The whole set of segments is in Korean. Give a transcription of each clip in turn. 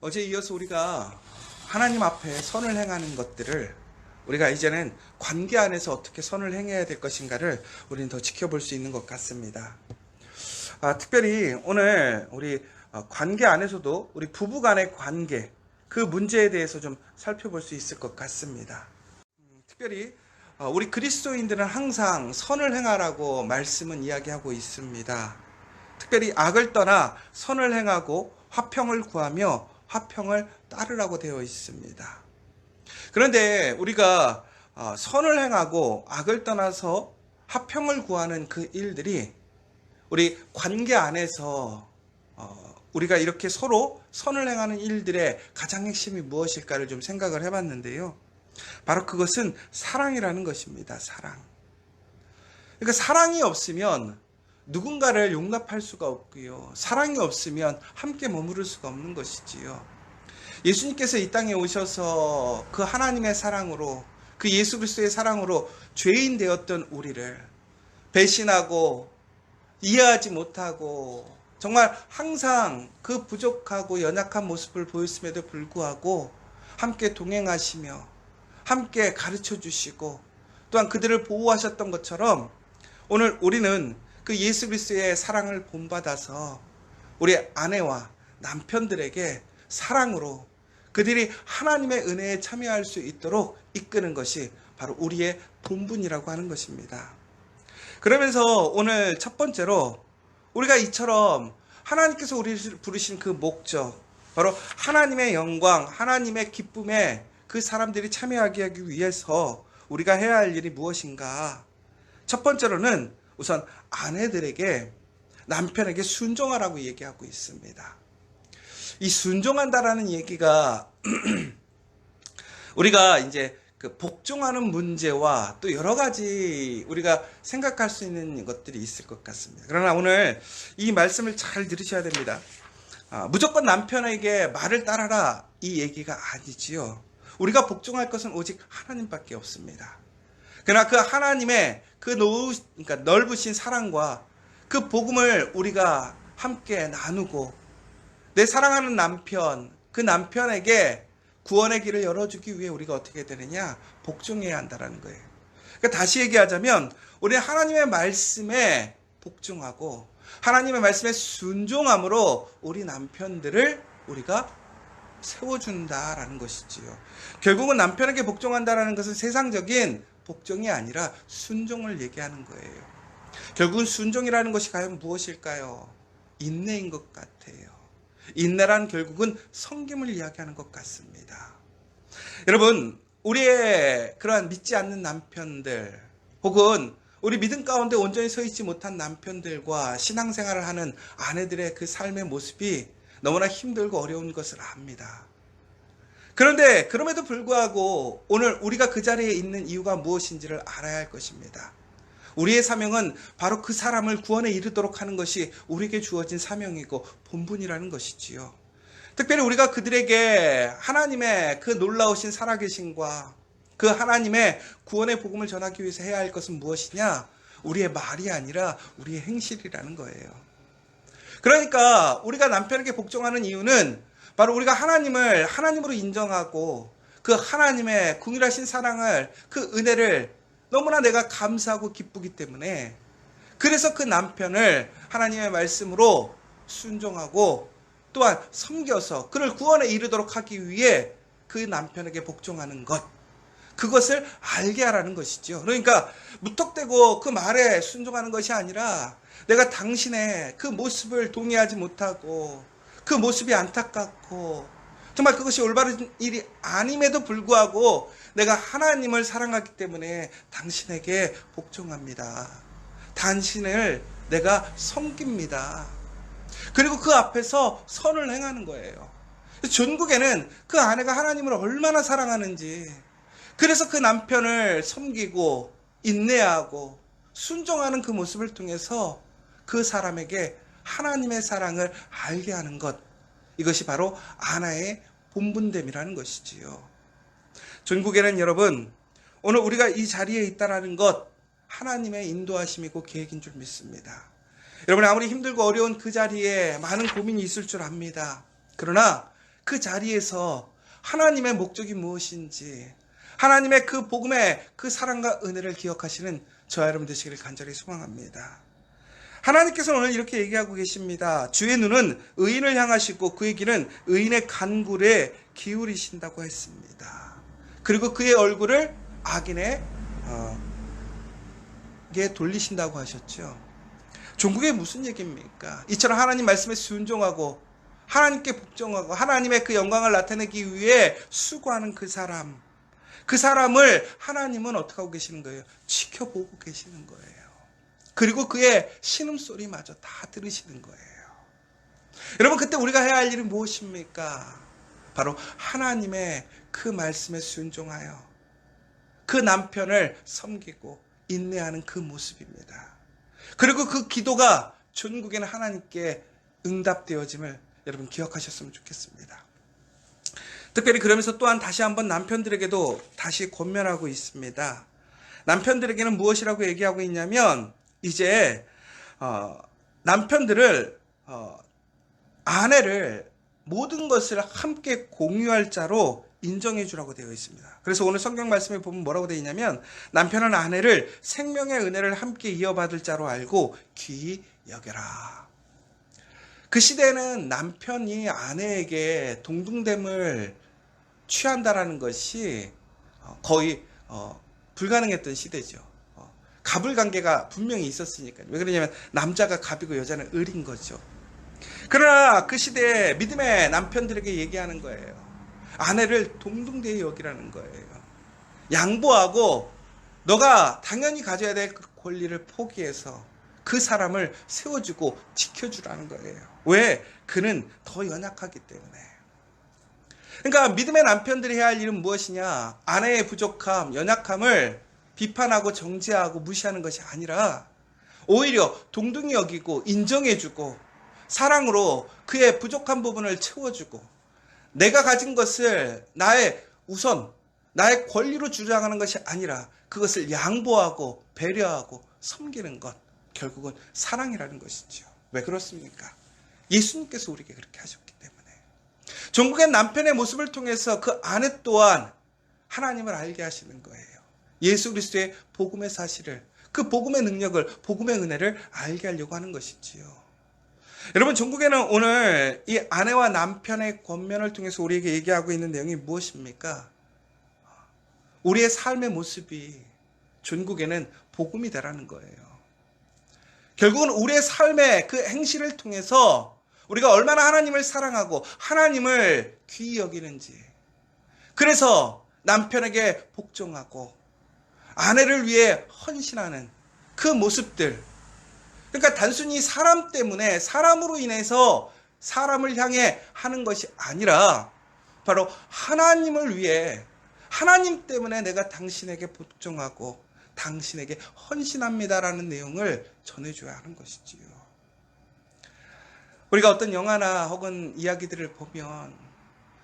어제 이어서 우리가 하나님 앞에 선을 행하는 것들을 우리가 이제는 관계 안에서 어떻게 선을 행해야 될 것인가를 우리는 더 지켜볼 수 있는 것 같습니다. 특별히 오늘 우리 관계 안에서도 우리 부부 간의 관계, 그 문제에 대해서 좀 살펴볼 수 있을 것 같습니다. 특별히 우리 그리스도인들은 항상 선을 행하라고 말씀은 이야기하고 있습니다. 특별히 악을 떠나 선을 행하고 화평을 구하며 화평을 따르라고 되어 있습니다. 그런데 우리가 선을 행하고 악을 떠나서 화평을 구하는 그 일들이 우리 관계 안에서 우리가 이렇게 서로 선을 행하는 일들의 가장 핵심이 무엇일까를 좀 생각을 해봤는데요. 바로 그것은 사랑이라는 것입니다. 사랑. 그러니까 사랑이 없으면 누군가를 용납할 수가 없고요. 사랑이 없으면 함께 머무를 수가 없는 것이지요. 예수님께서 이 땅에 오셔서 그 하나님의 사랑으로, 그 예수 그리스도의 사랑으로 죄인 되었던 우리를 배신하고 이해하지 못하고 정말 항상 그 부족하고 연약한 모습을 보였음에도 불구하고 함께 동행하시며 함께 가르쳐 주시고 또한 그들을 보호하셨던 것처럼 오늘 우리는 그 예수 그리스도의 사랑을 본받아서 우리 아내와 남편들에게 사랑으로 그들이 하나님의 은혜에 참여할 수 있도록 이끄는 것이 바로 우리의 본분이라고 하는 것입니다. 그러면서 오늘 첫 번째로 우리가 이처럼 하나님께서 우리를 부르신 그 목적, 바로 하나님의 영광, 하나님의 기쁨에 그 사람들이 참여하게 하기 위해서 우리가 해야 할 일이 무엇인가? 첫 번째로는 우선 아내들에게 남편에게 순종하라고 얘기하고 있습니다. 이 순종한다라는 얘기가 우리가 이제 그 복종하는 문제와 또 여러 가지 우리가 생각할 수 있는 것들이 있을 것 같습니다. 그러나 오늘 이 말씀을 잘 들으셔야 됩니다. 무조건 남편에게 말을 따라라 이 얘기가 아니지요. 우리가 복종할 것은 오직 하나님밖에 없습니다. 그러나 그 하나님의 그러니까 넓으신 사랑과 그 복음을 우리가 함께 나누고 내 사랑하는 남편, 그 남편에게 구원의 길을 열어주기 위해 우리가 어떻게 되느냐? 복종해야 한다는 거예요. 그러니까 다시 얘기하자면 우리 하나님의 말씀에 복종하고 하나님의 말씀에 순종함으로 우리 남편들을 우리가 세워준다라는 것이지요. 결국은 남편에게 복종한다라는 것은 세상적인 복종이 아니라 순종을 얘기하는 거예요. 결국은 순종이라는 것이 과연 무엇일까요? 인내인 것 같아요. 인내란 결국은 섬김을 이야기하는 것 같습니다. 여러분, 우리의 그러한 믿지 않는 남편들 혹은 우리 믿음 가운데 온전히 서 있지 못한 남편들과 신앙생활을 하는 아내들의 그 삶의 모습이 너무나 힘들고 어려운 것을 압니다. 그런데 그럼에도 불구하고 오늘 우리가 그 자리에 있는 이유가 무엇인지를 알아야 할 것입니다. 우리의 사명은 바로 그 사람을 구원에 이르도록 하는 것이 우리에게 주어진 사명이고 본분이라는 것이지요. 특별히 우리가 그들에게 하나님의 그 놀라우신 살아계심과 그 하나님의 구원의 복음을 전하기 위해서 해야 할 것은 무엇이냐? 우리의 말이 아니라 우리의 행실이라는 거예요. 그러니까 우리가 남편에게 복종하는 이유는 바로 우리가 하나님을 하나님으로 인정하고 그 하나님의 궁일하신 사랑을, 그 은혜를 너무나 내가 감사하고 기쁘기 때문에 그래서 그 남편을 하나님의 말씀으로 순종하고 또한 섬겨서 그를 구원에 이르도록 하기 위해 그 남편에게 복종하는 것, 그것을 알게 하라는 것이죠. 그러니까 무턱대고 그 말에 순종하는 것이 아니라 내가 당신의 그 모습을 동의하지 못하고 그 모습이 안타깝고 정말 그것이 올바른 일이 아님에도 불구하고 내가 하나님을 사랑하기 때문에 당신에게 복종합니다. 당신을 내가 섬깁니다. 그리고 그 앞에서 선을 행하는 거예요. 전국에는 그 아내가 하나님을 얼마나 사랑하는지, 그래서 그 남편을 섬기고 인내하고 순종하는 그 모습을 통해서 그 사람에게 하나님의 사랑을 알게 하는 것, 이것이 바로 아내의 본분됨이라는 것이지요. 전국에는 여러분, 오늘 우리가 이 자리에 있다라는 것 하나님의 인도하심이고 계획인 줄 믿습니다. 여러분, 아무리 힘들고 어려운 그 자리에 많은 고민이 있을 줄 압니다. 그러나 그 자리에서 하나님의 목적이 무엇인지, 하나님의 그 복음의 그 사랑과 은혜를 기억하시는 저와 여러분 되시기를 간절히 소망합니다. 하나님께서 오늘 이렇게 얘기하고 계십니다. 주의 눈은 의인을 향하시고 그의 길은 의인의 간굴에 기울이신다고 했습니다. 그리고 그의 얼굴을 악인에게 돌리신다고 하셨죠. 종국에 무슨 얘기입니까? 이처럼 하나님 말씀에 순종하고 하나님께 복종하고 하나님의 그 영광을 나타내기 위해 수고하는 그 사람을 하나님은 어떻게 하고 계시는 거예요? 지켜보고 계시는 거예요. 그리고 그의 신음소리마저 다 들으시는 거예요. 여러분, 그때 우리가 해야 할 일은 무엇입니까? 바로 하나님의 그 말씀에 순종하여 그 남편을 섬기고 인내하는 그 모습입니다. 그리고 그 기도가 전국에는 하나님께 응답되어짐을 여러분 기억하셨으면 좋겠습니다. 특별히 그러면서 또한 다시 한번 남편들에게도 다시 권면하고 있습니다. 남편들에게는 무엇이라고 얘기하고 있냐면, 이제 남편들을 아내를 모든 것을 함께 공유할 자로 인정해 주라고 되어 있습니다. 그래서 오늘 성경 말씀에 보면 뭐라고 되어 있냐면, 남편은 아내를 생명의 은혜를 함께 이어받을 자로 알고 귀히 여겨라. 그 시대에는 남편이 아내에게 동등됨을 취한다라는 것이 거의 불가능했던 시대죠. 갑을관계가 분명히 있었으니까요. 왜 그러냐면 남자가 갑이고 여자는 을인 거죠. 그러나 그 시대에 믿음의 남편들에게 얘기하는 거예요. 아내를 동등되이 여기라는 거예요. 양보하고 너가 당연히 가져야 될 그 권리를 포기해서 그 사람을 세워주고 지켜주라는 거예요. 왜? 그는 더 연약하기 때문에. 그러니까 믿음의 남편들이 해야 할 일은 무엇이냐? 아내의 부족함, 연약함을 비판하고 정죄하고 무시하는 것이 아니라 오히려 동등히 여기고 인정해주고 사랑으로 그의 부족한 부분을 채워주고, 내가 가진 것을 나의 우선, 나의 권리로 주장하는 것이 아니라 그것을 양보하고 배려하고 섬기는 것, 결국은 사랑이라는 것이죠. 왜 그렇습니까? 예수님께서 우리에게 그렇게 하셨기 때문에. 종국의 남편의 모습을 통해서 그 아내 또한 하나님을 알게 하시는 거예요. 예수 그리스도의 복음의 사실을, 그 복음의 능력을, 복음의 은혜를 알게 하려고 하는 것이지요. 여러분, 종국에는 오늘 이 아내와 남편의 권면을 통해서 우리에게 얘기하고 있는 내용이 무엇입니까? 우리의 삶의 모습이 종국에는 복음이 되라는 거예요. 결국은 우리의 삶의 그 행실을 통해서 우리가 얼마나 하나님을 사랑하고 하나님을 귀히 여기는지, 그래서 남편에게 복종하고 아내를 위해 헌신하는 그 모습들, 그러니까 단순히 사람 때문에, 사람으로 인해서 사람을 향해 하는 것이 아니라 바로 하나님을 위해, 하나님 때문에 내가 당신에게 복종하고 당신에게 헌신합니다라는 내용을 전해줘야 하는 것이지요. 우리가 어떤 영화나 혹은 이야기들을 보면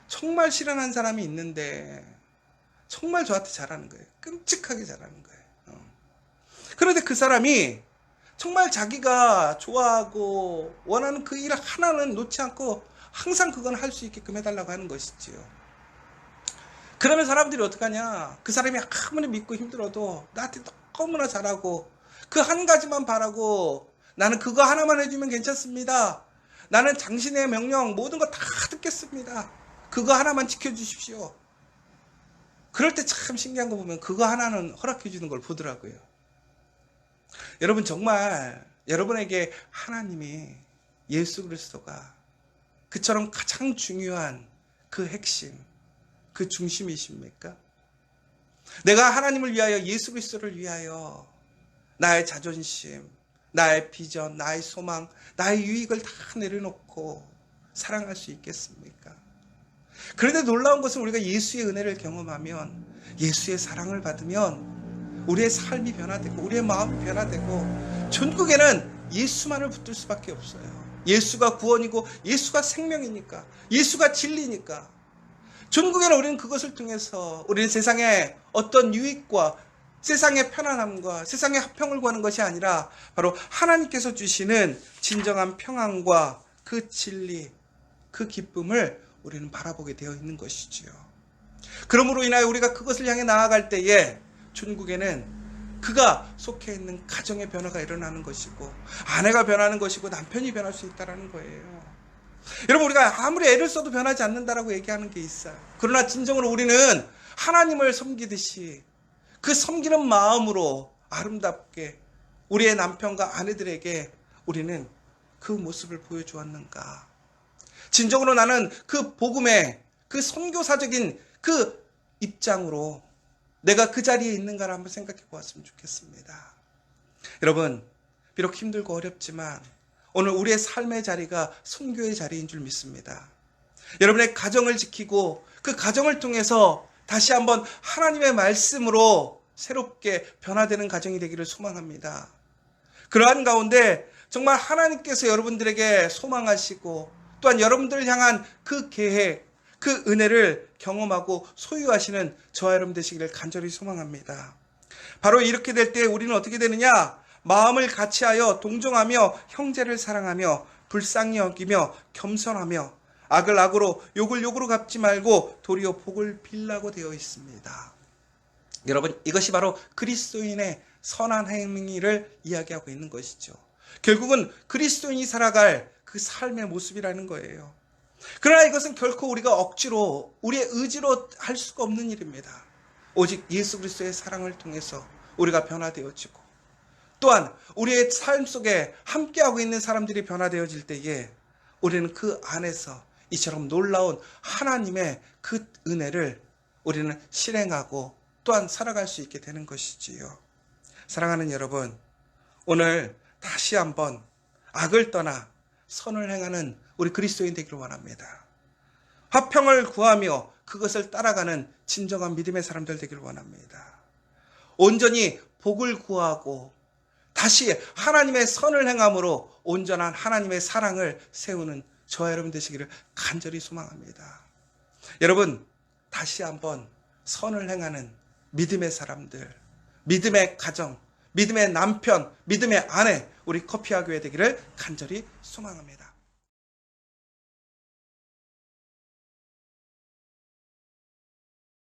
정말 실현한 사람이 있는데 정말 저한테 잘하는 거예요. 끔찍하게 잘하는 거예요. 그런데 그 사람이 정말 자기가 좋아하고 원하는 그 일 하나는 놓지 않고 항상 그건 할 수 있게끔 해달라고 하는 것이지요. 그러면 사람들이 어떡하냐? 그 사람이 아무리 믿고 힘들어도 나한테 너무나 잘하고 그 한 가지만 바라고, 나는 그거 하나만 해주면 괜찮습니다. 나는 당신의 명령 모든 거 다 듣겠습니다. 그거 하나만 지켜주십시오. 그럴 때 참 신기한 거 보면 그거 하나는 허락해 주는 걸 보더라고요. 여러분, 정말 여러분에게 하나님이, 예수 그리스도가 그처럼 가장 중요한 그 핵심, 그 중심이십니까? 내가 하나님을 위하여, 예수 그리스도를 위하여 나의 자존심, 나의 비전, 나의 소망, 나의 유익을 다 내려놓고 사랑할 수 있겠습니까? 그런데 놀라운 것은 우리가 예수의 은혜를 경험하면, 예수의 사랑을 받으면 우리의 삶이 변화되고 우리의 마음이 변화되고, 전국에는 예수만을 붙들 수밖에 없어요. 예수가 구원이고 예수가 생명이니까, 예수가 진리니까. 전국에는 우리는 그것을 통해서 우리는 세상의 어떤 유익과 세상의 편안함과 세상의 화평을 구하는 것이 아니라 바로 하나님께서 주시는 진정한 평안과 그 진리, 그 기쁨을 우리는 바라보게 되어 있는 것이지요. 그러므로 인하여 우리가 그것을 향해 나아갈 때에 천국에는 그가 속해 있는 가정의 변화가 일어나는 것이고 아내가 변하는 것이고 남편이 변할 수 있다는 거예요. 여러분, 우리가 아무리 애를 써도 변하지 않는다라고 얘기하는 게 있어요. 그러나 진정으로 우리는 하나님을 섬기듯이 그 섬기는 마음으로 아름답게 우리의 남편과 아내들에게 우리는 그 모습을 보여주었는가? 진정으로 나는 그 복음의 그 선교사적인 그 입장으로 내가 그 자리에 있는가를 한번 생각해 보았으면 좋겠습니다. 여러분, 비록 힘들고 어렵지만 오늘 우리의 삶의 자리가 선교의 자리인 줄 믿습니다. 여러분의 가정을 지키고 그 가정을 통해서 다시 한번 하나님의 말씀으로 새롭게 변화되는 가정이 되기를 소망합니다. 그러한 가운데 정말 하나님께서 여러분들에게 소망하시고 또한 여러분들을 향한 그 계획, 그 은혜를 경험하고 소유하시는 저와 여러분 되시기를 간절히 소망합니다. 바로 이렇게 될 때 우리는 어떻게 되느냐? 마음을 같이하여 동정하며 형제를 사랑하며 불쌍히 여기며 겸손하며 악을 악으로 욕을 욕으로 갚지 말고 도리어 복을 빌라고 되어 있습니다. 여러분, 이것이 바로 그리스도인의 선한 행위를 이야기하고 있는 것이죠. 결국은 그리스도인이 살아갈 그 삶의 모습이라는 거예요. 그러나 이것은 결코 우리가 억지로 우리의 의지로 할 수가 없는 일입니다. 오직 예수 그리스도의 사랑을 통해서 우리가 변화되어지고 또한 우리의 삶 속에 함께하고 있는 사람들이 변화되어질 때에 우리는 그 안에서 이처럼 놀라운 하나님의 그 은혜를 우리는 실행하고 또한 살아갈 수 있게 되는 것이지요. 사랑하는 여러분, 오늘 다시 한번 악을 떠나 선을 행하는 우리 그리스도인 되기를 원합니다. 화평을 구하며 그것을 따라가는 진정한 믿음의 사람들 되기를 원합니다. 온전히 복을 구하고 다시 하나님의 선을 행함으로 온전한 하나님의 사랑을 세우는 저와 여러분 되시기를 간절히 소망합니다. 여러분, 다시 한번 선을 행하는 믿음의 사람들, 믿음의 가정, 믿음의 남편, 믿음의 아내, 우리 커피와 교회 되기를 간절히 소망합니다.